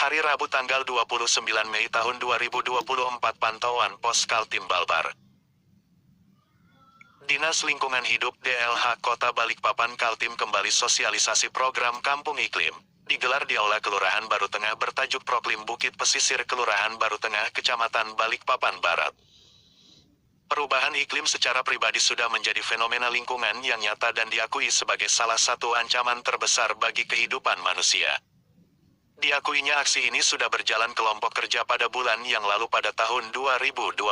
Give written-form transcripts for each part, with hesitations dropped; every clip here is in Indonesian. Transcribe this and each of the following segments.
Hari Rabu tanggal 29 Mei tahun 2024 pantauan Pos Kaltim Balbar. Dinas Lingkungan Hidup DLH Kota Balikpapan Kaltim kembali sosialisasi program Kampung Iklim. Digelar di Aula Kelurahan Baru Tengah bertajuk Proklim Bukit Pesisir Kelurahan Baru Tengah Kecamatan Balikpapan Barat. Perubahan iklim secara pribadi sudah menjadi fenomena lingkungan yang nyata dan diakui sebagai salah satu ancaman terbesar bagi kehidupan manusia. Diakuinya aksi ini sudah berjalan kelompok kerja pada bulan yang lalu pada tahun 2020.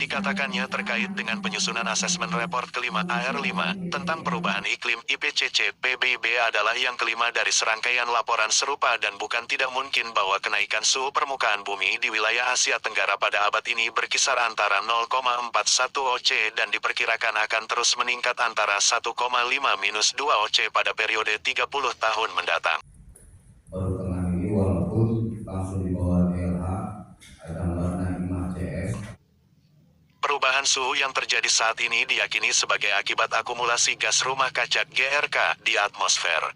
Dikatakannya terkait dengan penyusunan asesmen report kelima AR5 tentang perubahan iklim IPCC PBB adalah yang kelima dari serangkaian laporan serupa dan bukan tidak mungkin bahwa kenaikan suhu permukaan bumi di wilayah Asia Tenggara pada abad ini berkisar antara 0,41 oC dan diperkirakan akan terus meningkat antara 1,5-2 oC pada periode 30 tahun mendatang. Baru Tengah ini walaupun langsung di bawah DLH ada warna IMA CS. Perubahan suhu yang terjadi saat ini diyakini sebagai akibat akumulasi gas rumah kaca GRK di atmosfer.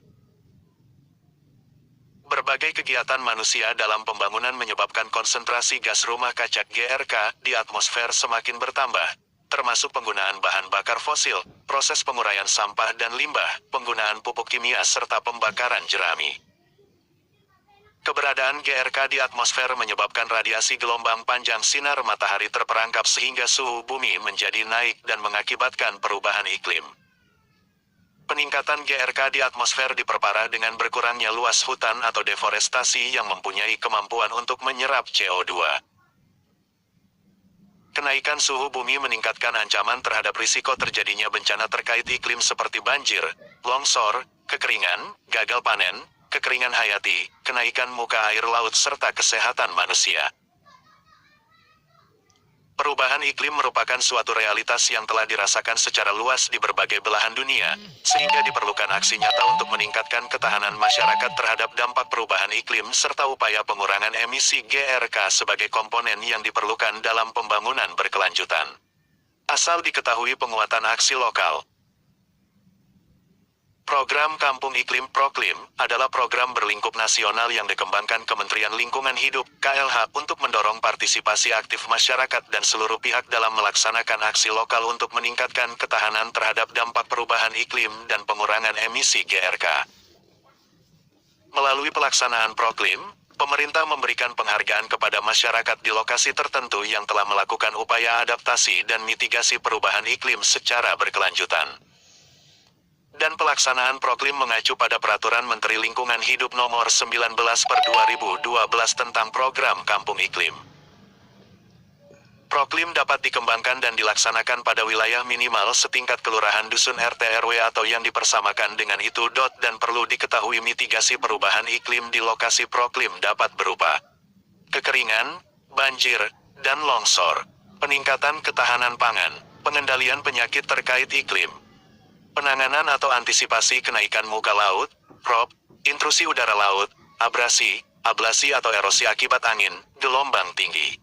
Berbagai kegiatan manusia dalam pembangunan menyebabkan konsentrasi gas rumah kaca GRK di atmosfer semakin bertambah, termasuk penggunaan bahan bakar fosil, proses penguraian sampah dan limbah, penggunaan pupuk kimia serta pembakaran jerami. Keberadaan GRK di atmosfer menyebabkan radiasi gelombang panjang sinar matahari terperangkap sehingga suhu bumi menjadi naik dan mengakibatkan perubahan iklim. Peningkatan GRK di atmosfer diperparah dengan berkurangnya luas hutan atau deforestasi yang mempunyai kemampuan untuk menyerap CO2. Kenaikan suhu bumi meningkatkan ancaman terhadap risiko terjadinya bencana terkait iklim seperti banjir, longsor, kekeringan, gagal panen, kekeringan hayati, kenaikan muka air laut serta kesehatan manusia. Perubahan iklim merupakan suatu realitas yang telah dirasakan secara luas di berbagai belahan dunia, sehingga diperlukan aksi nyata untuk meningkatkan ketahanan masyarakat terhadap dampak perubahan iklim serta upaya pengurangan emisi GRK sebagai komponen yang diperlukan dalam pembangunan berkelanjutan. Asal diketahui penguatan aksi lokal. Program Kampung Iklim Proklim adalah program berlingkup nasional yang dikembangkan Kementerian Lingkungan Hidup (KLH) untuk mendorong partisipasi aktif masyarakat dan seluruh pihak dalam melaksanakan aksi lokal untuk meningkatkan ketahanan terhadap dampak perubahan iklim dan pengurangan emisi GRK. Melalui pelaksanaan Proklim, pemerintah memberikan penghargaan kepada masyarakat di lokasi tertentu yang telah melakukan upaya adaptasi dan mitigasi perubahan iklim secara berkelanjutan. Dan pelaksanaan Proklim mengacu pada Peraturan Menteri Lingkungan Hidup Nomor 19/2012 tentang Program Kampung Iklim. Proklim dapat dikembangkan dan dilaksanakan pada wilayah minimal setingkat kelurahan dusun RT/RW atau yang dipersamakan dengan itu. Dan perlu diketahui mitigasi perubahan iklim di lokasi Proklim dapat berupa kekeringan, banjir, dan longsor, peningkatan ketahanan pangan, pengendalian penyakit terkait iklim, penanganan atau antisipasi kenaikan muka laut, ROB, intrusi udara laut, abrasi, ablasi atau erosi akibat angin, gelombang tinggi.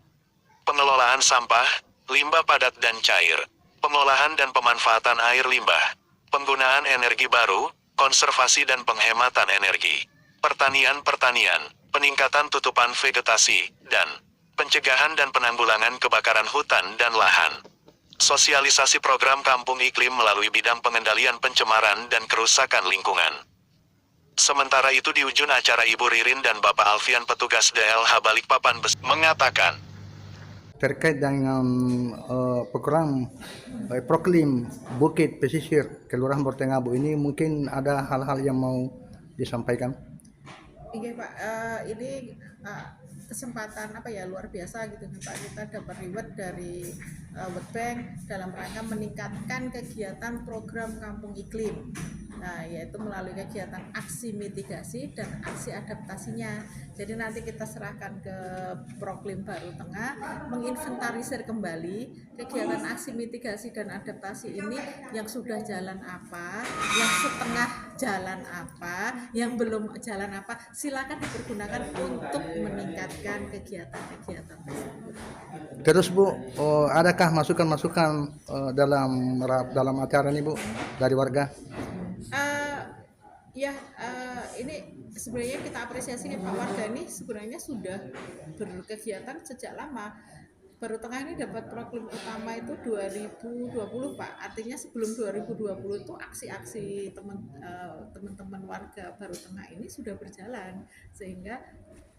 Pengelolaan sampah, limbah padat dan cair, pengolahan dan pemanfaatan air limbah, penggunaan energi baru, konservasi dan penghematan energi, pertanian, peningkatan tutupan vegetasi, dan pencegahan dan penanggulangan kebakaran hutan dan lahan. Sosialisasi program Kampung Iklim melalui bidang pengendalian pencemaran dan kerusakan lingkungan. Sementara itu di ujung acara Ibu Ririn dan Bapak Alfian petugas DLH Balikpapan mengatakan, terkait dengan program Proklim Bukit Pesisir Kelurahan Baru Tengah Bu, ini mungkin ada hal-hal yang mau disampaikan. Iya Pak, ini kesempatan luar biasa gitu Pak, kita dapat reward dari World Bank dalam rangka meningkatkan kegiatan program Kampung Iklim. Nah, yaitu melalui kegiatan aksi mitigasi dan aksi adaptasinya. Jadi nanti kita serahkan ke Proklim Baru Tengah menginventarisir kembali kegiatan aksi mitigasi dan adaptasi ini yang sudah jalan apa, yang setengah jalan apa, yang belum jalan apa, silakan dipergunakan untuk meningkatkan kegiatan-kegiatan tersebut. Terus Bu, adakah masukan-masukan dalam acara ini Bu dari warga? Ya, ini sebenarnya kita apresiasi nih Pak, warga ini sebenarnya sudah berkegiatan sejak lama. Baru Tengah ini dapat proklim utama itu 2020 Pak. Artinya sebelum 2020 itu aksi-aksi teman-teman warga Baru Tengah ini sudah berjalan, sehingga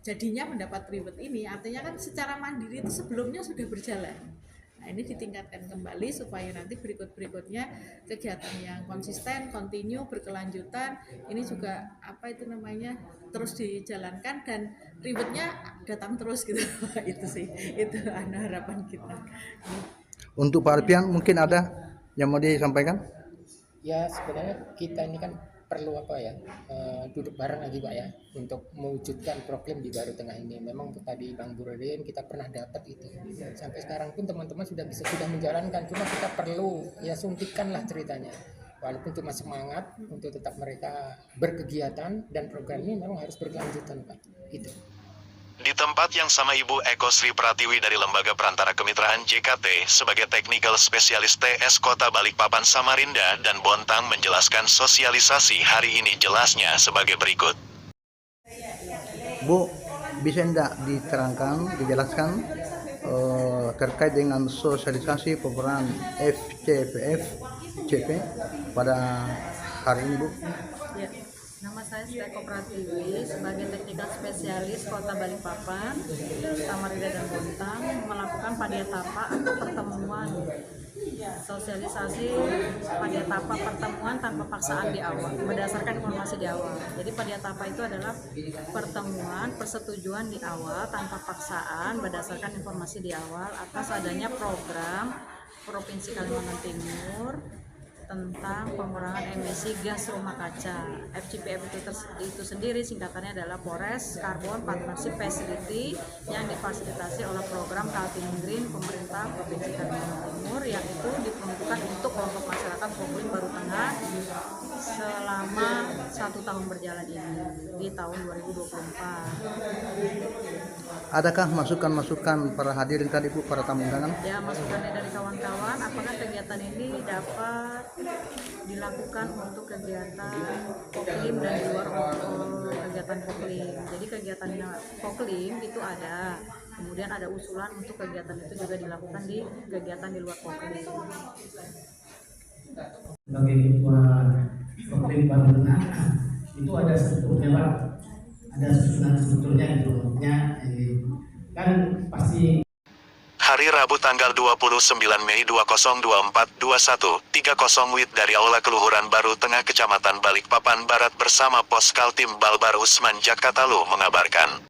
jadinya mendapat reward ini. Artinya kan secara mandiri itu sebelumnya sudah berjalan. Nah, ini ditingkatkan kembali supaya nanti berikut-berikutnya kegiatan yang konsisten, kontinu, berkelanjutan, ini juga apa itu namanya terus dijalankan dan rewardnya datang terus gitu. Itu sih, itu harapan kita. Untuk Pak Alpian mungkin ada yang mau disampaikan? Ya sebenarnya kita ini kan perlu apa ya, duduk bareng lagi Pak ya untuk mewujudkan proklim di Baru Tengah ini. Memang tadi Bang Burudin kita pernah dapat itu, sampai sekarang pun teman-teman sudah menjalankan, cuma kita perlu ya suntikan lah ceritanya, walaupun cuma semangat untuk tetap mereka berkegiatan, dan program ini memang harus berkelanjutan Pak. Itu. Di tempat yang sama Ibu Eko Sri Pratiwi dari Lembaga Perantara Kemitraan JKT sebagai Technical Specialist TS Kota Balikpapan Samarinda dan Bontang menjelaskan sosialisasi hari ini jelasnya sebagai berikut. Bu, bisa enggak diterangkan, dijelaskan terkait dengan sosialisasi peperangan FCPF CP pada hari ini Bu? Ya, nama saya Siti Pratiwi sebagai teknikal spesialis Kota Balikpapan, Samarinda dan Bontang melakukan padiatapa atau pertemuan sosialisasi padiatapa pertemuan tanpa paksaan di awal berdasarkan informasi di awal. Jadi padiatapa itu adalah pertemuan persetujuan di awal tanpa paksaan berdasarkan informasi di awal atas adanya program Provinsi Kalimantan Timur tentang pengurangan emisi gas rumah kaca. FCPF itu sendiri singkatannya adalah Forest Carbon Partnership Facility yang difasilitasi oleh program Kaltim Green pemerintah Provinsi Kalimantan Timur, yang itu diperuntukkan untuk kelompok masyarakat Proklin Baru Tengah selama 1 tahun berjalan ini di tahun 2024. Adakah masukan-masukan para hadirin tadi Bu, para tamu undangan? Ya, masukannya dari kawan-kawan, apakah kegiatan ini dapat dilakukan untuk kegiatan Poklim dan di luar kegiatan Poklim. Jadi kegiatan Poklim itu ada, kemudian ada usulan untuk kegiatan itu juga dilakukan di kegiatan di luar Poklim. Sebagai ketua Poklim Baru Tengah itu ada strukturnya Pak, ada susunan strukturnya itu kan pasti. Hari Rabu tanggal 29 Mei 2024 21.30 WIB dari Aula Keluhuran Baru Tengah Kecamatan Balikpapan Barat bersama Pos Kaltim Balbar Usman Jakarta mengabarkan.